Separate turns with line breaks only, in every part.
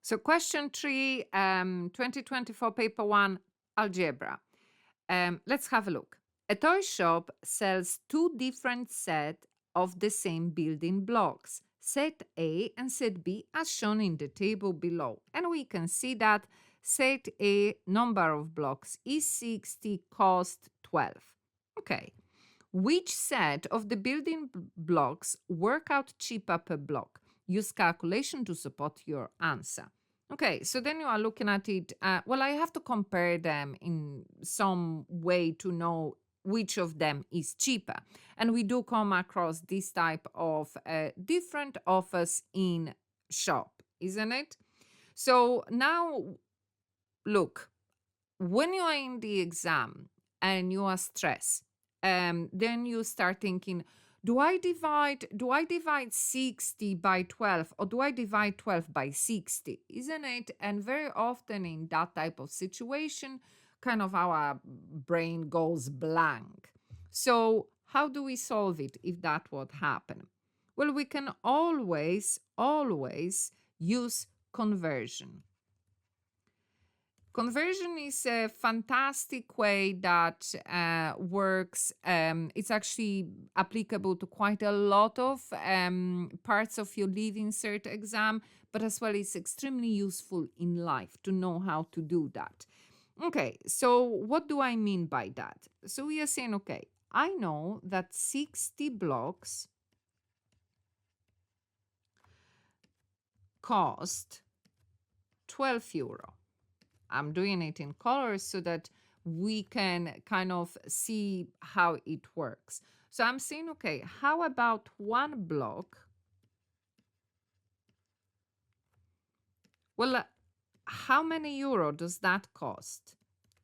So question 3, 2024 paper 1, algebra. Let's have a look. A toy shop sells two different sets of the same building blocks, set A and set B, as shown in the table below. And we can see that set A, number of blocks, is 60, cost 12. Okay. Which set of the building blocks work out cheaper per block? Use calculation to support your answer. Okay, so then you are looking at it. Well, I have to compare them in some way to know which of them is cheaper. And we do come across this type of different offers in shop, isn't it? So now, look, when you are in the exam and you are stressed, then you start thinking, do I divide 60 by 12 or do I divide 12 by 60? Isn't it? And very often in that type of situation, kind of our brain goes blank. So how do we solve it if that would happen? Well, we can always use conversion. Conversion is a fantastic way that works. It's actually applicable to quite a lot of parts of your Leaving Cert exam, but as well it's extremely useful in life to know how to do that. Okay, so what do I mean by that? So we are saying, okay, I know that 60 blocks cost 12 euro. I'm doing it in colors so that we can kind of see how it works. So I'm saying, okay, how about one block? Well, how many euro does that cost?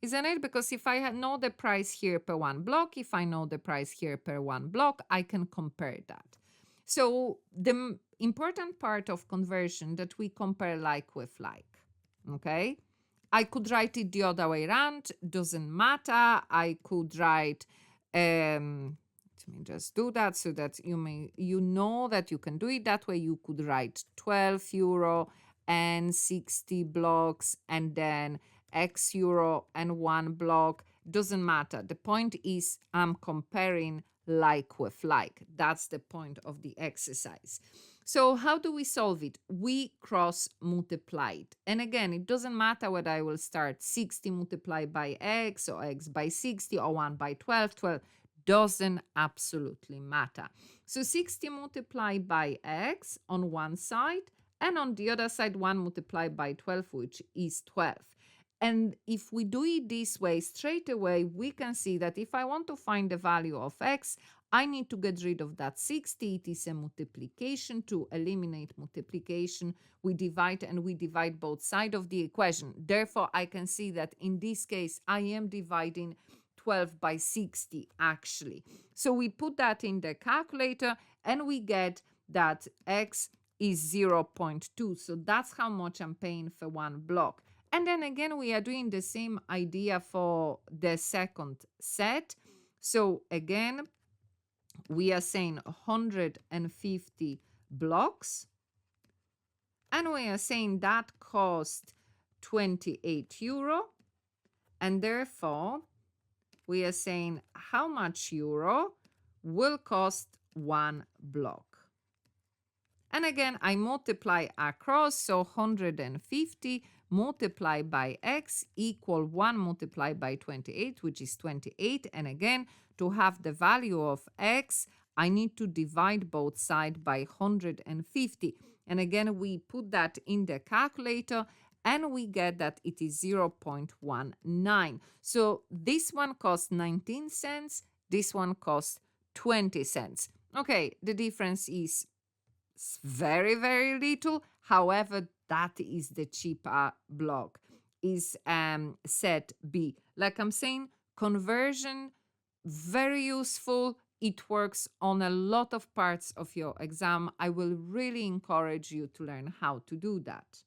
Isn't it? Because if I know the price here per one block, if I know the price here per one block, I can compare that. So the important part of conversion that we compare like with like, okay? I could write it the other way around, doesn't matter. I could write, let me just do that so that you know that you can do it that way. You could write 12 euro and 60 blocks and then X euro and one block. Doesn't matter. The point is I'm comparing like with like. That's the point of the exercise. So how do we solve it? We cross multiply it. And again, it doesn't matter whether I will start 60 multiplied by x or x by 60 or 1 by 12. 12 doesn't absolutely matter. So 60 multiplied by x on one side and on the other side 1 multiplied by 12, which is 12. And if we do it this way, straight away, we can see that if I want to find the value of x, I need to get rid of that 60. It is a multiplication. To eliminate multiplication, we divide and we divide both sides of the equation. Therefore, I can see that in this case, I am dividing 12 by 60 actually. So we put that in the calculator and we get that x is 0.2. So that's how much I'm paying for one block. And then again, we are doing the same idea for the second set. So again, we are saying 150 blocks. And we are saying that cost 28 euro. And therefore, we are saying how much euro will cost one block. And again, I multiply across, so 150 multiplied by x equal 1 multiplied by 28, which is 28. And again, to have the value of x, I need to divide both sides by 150. And again, we put that in the calculator and we get that it is 0.19. So this one costs 19 cents, this one costs 20 cents. Okay, the difference is very, very little. However, that is the cheaper block, is set B. Like I'm saying, conversion, very useful. It works on a lot of parts of your exam. I will really encourage you to learn how to do that.